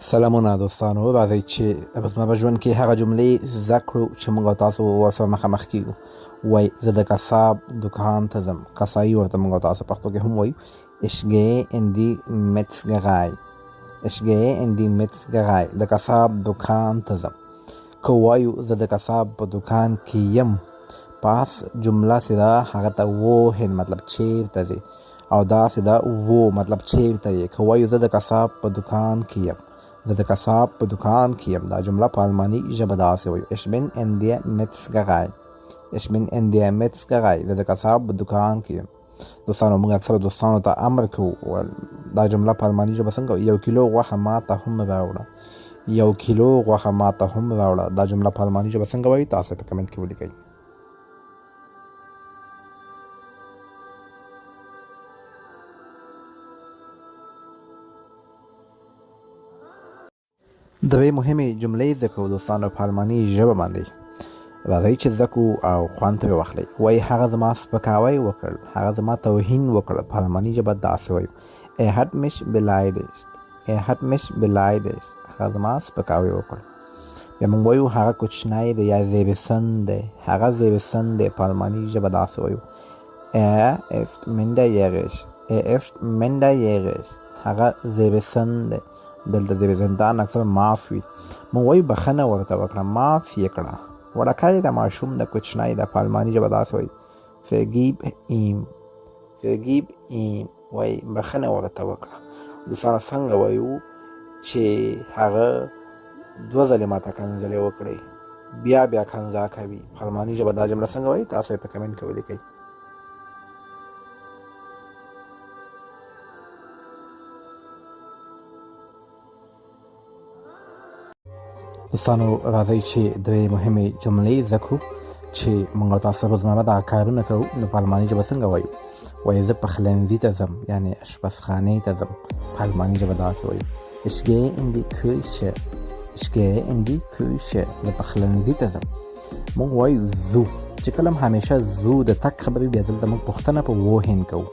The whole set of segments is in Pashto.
سلامونه دوستانو، راځئ چې په زما په ژوند کې هغه جملې زده کړو چې موږ او تاسو ورسره مخامخ کیږو. وایي زه د قصاب دکان ته ځم. قصایي ورته موږ او تاسو پښتو کې هم وایو. Ich gehe in die Metzgerei. Ich gehe in die Metzgerei. د قصاب دکان ته ځم. که وایو زه د قصاب په دکان کې یم، پاس جمله چې ده هغه ته wohin مطلب چیرته ځې، او داسې ده wo مطلب چیرته یې. که وایو زه د قصاب په دکان کې یم، زه د قصاب په دکان کې یم، دا جمله په الماني ژبه داسې وایو. Ich bin in der Metzgerei. Ich bin in der Metzgerei. زه د قصاب په دکان کې یم. دوستانو، موږ اکثر دوستانو ته امر کوو. دا جمله په الماني ژبه څنګه وایي؟ 1 کیلو غوښه ماته هم راوړه. 1 کیلو غوښه ماته هم راوړه. دا جمله په الماني ژبه څنګه وایي؟ تاسو په کمنټ کې ولیکئ. دوی مهمې جملې زده کوو دوستانو په الماني ژبه باندې. راځئ چې زده کړو او خوند ترې واخلئ. وایي هغه زما سپکاوی وکړ، هغه زما توهین وکړ. په الماني ژبه داسې وایو. Er hat mich beleidigt. Er hat mich beleidigt. هغه زما سپکاوی وکړ. بیا موږ وایو هغه کوچنی دی یا زیبسن دی. هغه زیبسن دی. په الماني ژبه داسې وایو. Er ist minderjährig. Er ist minderjährig. هغه زیبسن دی. دلته زیبسندان اکثر معاف وي. موږ وایو بخښنه ورته وکړه، معاف یې کړه. وړکی د ماشوم د کوچنی د په الماني ژبه داسې وایي. Vergib ihm. Vergib ihm. وایي بخښنه ورته وکړه. دوستانو څنګه وایو چې هغه 2 ځلې ماته کنځلې وکړې، بیا بیا کنځا کوي. په الماني ژبه دا جمله څنګه وایي؟ تاسو یې په کمنټ کې ولیکئ. دوستانو راځئ چې 2 مهمې جملې زده کړو چې موږ او تاسو روزمره دغه کارونه کوو. نو په الماني ژبه څنګه وایو؟ وایي زه پخلنځي ته ځم، یعنې اشپزخانې ته ځم. په الماني ژبه داسې وایو. Ich gehe in die Küche. Ich gehe in die Küche. زه پخلنځي ته ځم. موږ وایو ځو. چې کله هم همیشه ځو د تګ خبرې، بیا دلته موږ پوښتنه په wohin کوو.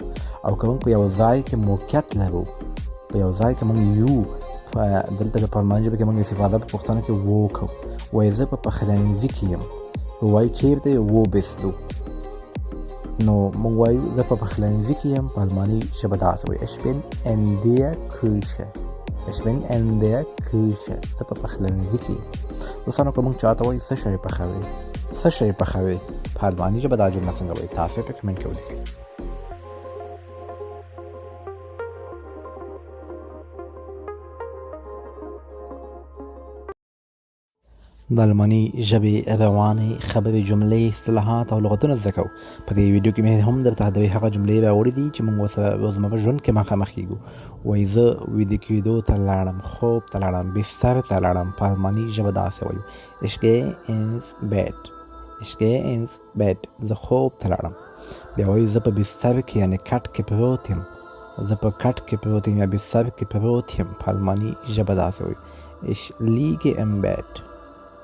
او که موږ په یو ځای کې موقعیت لرو، په یو ځای کې موږ یو، دلته په الماني ژبه کې موږ استفاده په پوښتنه کې wo کوو. وایي زه په پخلنځي کې یم. وایي چیرته یې؟ wo bist du. نو موږ وایو زه په پخلنځي کې یم. په الماني ژبه داسې وایي. Ich bin in der Küche. Ich bin in der Küche. زه په پخلنځي کې یم. دوستانو که موږ چاته وایي څه شی پخوئ، څه شی پخوئ، په الماني ژبه دا جمله څنګه وایي؟ تاسو یې په کمنټ کې ولیکئ. د الماني ژبې روانې خبرې، جملې، اصطلاحات او لغتونه زده کوو. په دې ویډیو کې مې هم درته دوی هغه جملې راوړي دي چې موږ ورسره روزمره ژوند کې مخامخ کیږو. وایي زه ویده کېدو ته لاړم، خوب ته لاړم، بستر ته لاړم. په الماني ژبه داسې وایو. Ich gehe ins Bett. Ich gehe ins Bett. زه خوب ته لاړم. بیا وایي زه په بستر کې یعنې کټ کې پروت یم. زه په کټ کې پروت یم یا بستر کې پروت یم. په الماني ژبه داسې وایو. Ich liege im Bett.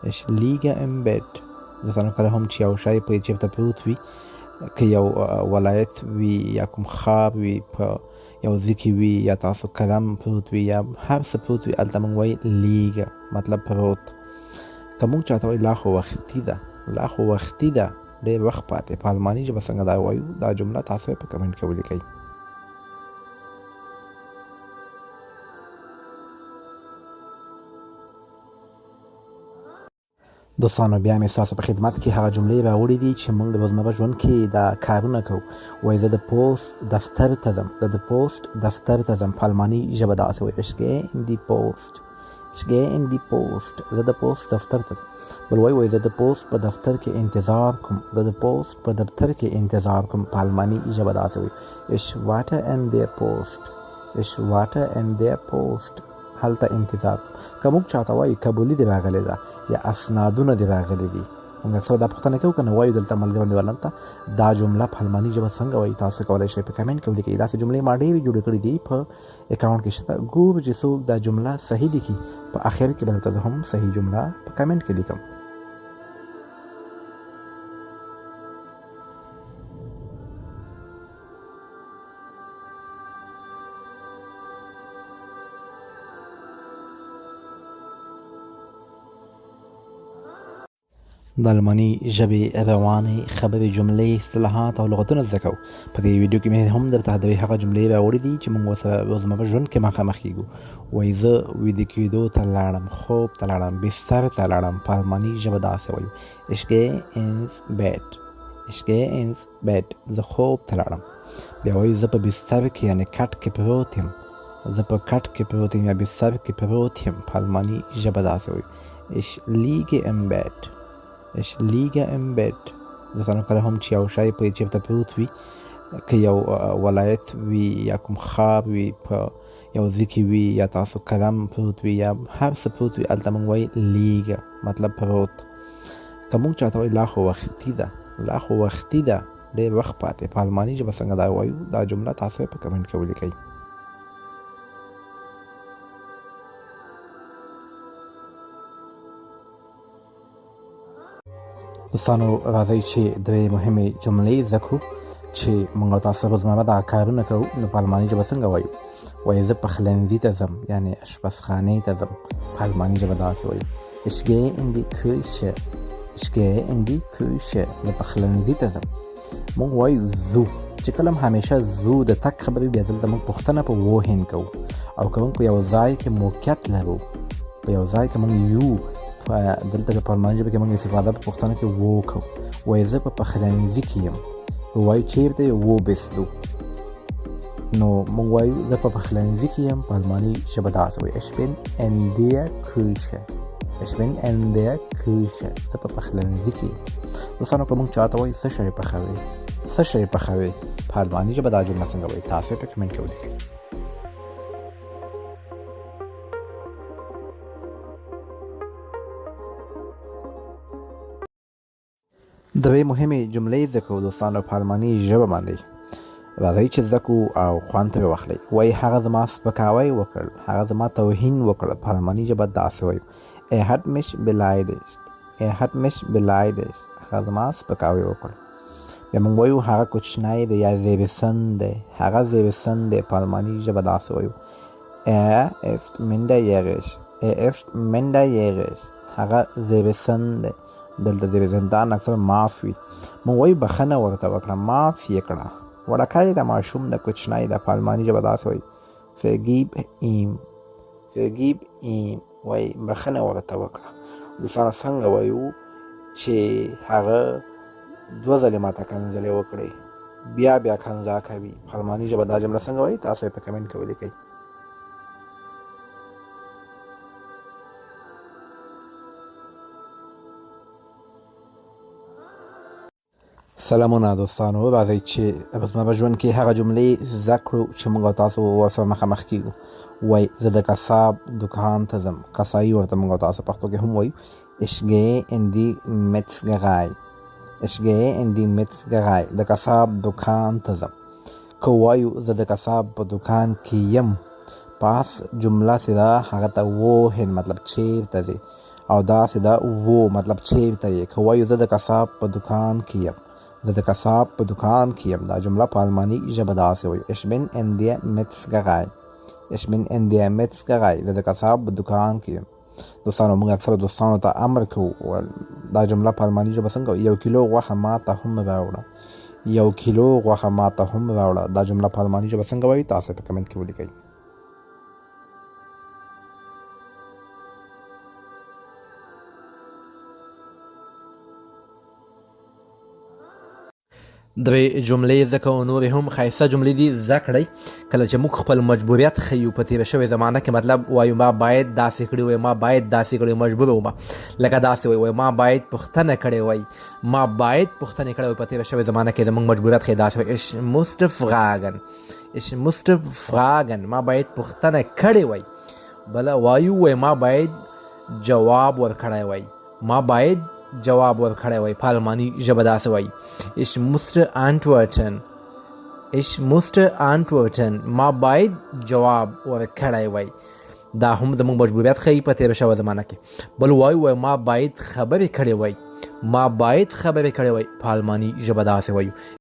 Ich liege im Bett. دوستانو کله هم چې یو شی په چېرته پروت وي، که یو ولایت وي یا کوم ښار وي، په یو ځای کې وي، یا تاسو قلم پروت وي یا هر څه پروت وي، هلته موږ وایي لیږه مطلب پروت. که موږ چاته وایي لا خو وختي ده، لا خو وختي ده، ډېر وخت پاتې، په الماني ژبه څنګه دا وایو؟ دا جمله تاسو یې په کمنټ کې ولیکئ. دوستانو بیا مې ستاسو په خدمت کې هغه جملې راوړي دي چې موږ د روزمره ژوند کې دا کارونه کوو. وایي زه د پوسټ دفتر ته ځم. زه د پوسټ دفتر ته ځم. په الماني ژبه داسې وایي. Ich gehe in die Post. Ich gehe in die Post. زه د پوسټ دفتر ته ځم. بل وایي زه د پوسټ په دفتر کې انتظار کوم. زه د پوسټ په دفتر کې انتظار کوم. په الماني ژبه داسې وایي. Ich warte in der Post. Ich warte in der Post. هلته انتظار. که موږ چاته وایو قبولي دې راغلې ده یا اسنادونه دې راغلي دي، موږ اکثر دا پوښتنه کوو که نه وایو دلته ملګرو ولنته دا جمله په الماني ژبه څنګه وایي؟ تاسو کولی شئ په کمنټ کې ولیکئ. داسې جملې ما ډېرې جوړې کړي دي په اکاونټ کې شته. ګورو چې څوک دا جمله صحیح لیکي، په اخر کې به درته زه هم صحیح جمله په کمنټ کې لیکم. د الماني ژبې روانې خبرې جملې اصطلاحات او لغتونه زده کوو. په دې ویډیو کې مې هم درته د هغه جملې راوړې دي چې موږ ورسره روزمره ژوند کې مخامخ کیږو. وایي زه ویده کېدو ته لاړم، خوب ته لاړم، بستر ته لاړم. په الماني ژبه داسې وایو ich gehe ins Bett. ich gehe ins Bett. زه خوب ته لاړم. بیا وایي زه په بستر کې یعنې کټ کې پروت یم. زه په کټ کې پروت یم یا بستر کې پروت یم. په الماني ژبه داسې وایو ich liege im Bett. ich liege im Bett. دوستانو کله هم چې یو شی په چېرته پروت وي، که یو ولایت وي یا کوم ښار وي په یو ځای کې وي یا تاسو قلم پروت وي یا هر څه پروت وي هلته موږ وایي لیږه مطلب پروت. که موږ چاته وایي لا خو وختي ده، لا خو وختي ده، ډېر وخت پاتې، په الماني ژبه څنګه دا وایو دا جمله تاسو یې په کمنټ کې ولیکئ. دوستانو راځئ چې درې مهمې جملې زده کړو چې موږ او تاسو روزمره دا کارونه کوو. نو په الماني ژبه څنګه وایو؟ وایي زه پخلنځي ته ځم یعنې اشپزخانې ته ځم. په الماني ژبه داسې وایو ich gehe in die Küche. ich gehe in die Küche. زه پخلنځي ته ځم. موږ وایو ځو چې کله هم همیشه ځو د تګ خبرې بیا دلته موږ پوښتنه په وهین کوو، او که موږ په یو ځای کې موقعیت لرو، په یو ځای کې موږ یو، دلته په الماني ژبه کې موږ استفاده په پوښتنه کې و کوو. وایي زه په پخلنځي کې یم. وایي چېرته یې wo bist du. نو موږ وایو زه په پخلنځي کې یم. په الماني ژبه داسې وایي ich bin in der Küche. ich bin in der Küche. زه په پخلنځي کې یم. دوستانو که موږ چاته وایي څه شی پخوې، څه شی پخوې، په الماني ژبه دا جمله څنګه وایي تاسو یې په کمنټ کې ولیکئ. درې مهمې جملې زده کوو دوستانو په الماني ژبه باندې. راځئ چې زده کړو او خوند ترې واخلئ. وایي هغه زما سپکاوی وکړ، هغه زما توهین وکړ. په الماني ژبه داسې وایو er hat mich beleidigt. er hat mich beleidigt. هغه زما سپکاوی وکړ. بیا موږ وایو هغه کوچنی دی یا زیبسن دی، هغه زیبسن دی. په الماني ژبه داسې وایو er ist minderjährig. er ist minderjährig. هغه زیبسن دی. دلته زیبسندان اکثر معاف وي. موږ وایو بخښنه ورته وکړه، معاف یې کړه. وړکی د ماشوم د کوچنی د په الماني ژبه داسې وایي vergib ihm. vergib ihm. وایي بخښنه ورته وکړه. دوستانو څنګه وایو چې هغه دوه ځلې ماته کنځلې وکړې بیا بیا کنځا کوي. په الماني ژبه دا جمله څنګه وایي تاسو یې په کمنټ کې ولیکئ. سلامونه دوستانو، راځئ چې روزمره ژوند کې هغه جملې زده کړو چې موږ او تاسو ورسره مخامخ کیږو. وایي زه د قصاب دکان ته ځم. قصایي ورته موږ او تاسو پښتو کې هم وایو ich gehe in die Metzgerei. ich gehe in die Metzgerei. د قصاب دکان ته ځم. که وایو زه د قصاب په دکان کې یم، پاس جمله سیده هغه ته وهین مطلب چېرته ځې، او دا سیده و مطلب چېرته یې. که وایو زه د قصاب په دکان کې یم، زه د قصاب په دکان کې یم. دا جمله په الماني ژبه داسې وایي ich bin in der Metzgerei. ich bin in der Metzgerei. زه د قصاب په دکان کې یم. دوستانو موږ اکثر دوستانو ته امر کوو. دا جمله په الماني ژبه څنګه وایي 1 کیلو غوښه ماته هم راوړه. 1 کیلو غوښه ماته هم راوړه. دا جمله په الماني ژبه څنګه وایي تاسو په کمنټ کې ولیکئ. درې جملې زده کوو، نورې هم ښایسته جملې دي زده کړئ. کله چې موږ خپل مجبوریت ښیو په تېره شوې زمانه کې، مطلب وایو ما باید داسې کړي وای، ما باید داسې کړي، مجبور وم. لکه داسې وایي ما باید پوښتنه کړې وای، ما باید پوښتنې کړې وای. په تېره شوې زمانه کې زموږ مجبوریت ښیي داسې وایي ich musste fragen. ich musste fragen. ما باید پوښتنه کړې وای. بله وایو وای ما باید جواب ورکړی وای، ما باید جواب ورکړی وای. په الماني ژبه داسې وایي ich musste antworten. ich musste antworten. ما باید جواب ورکړی وای. دا هم زموږ مجبوریت ښیي په تېره شوه زمانه کې. بل وایو ما باید خبرې کړې وای، ما باید خبرې کړې وای. په الماني ژبه داسې وایو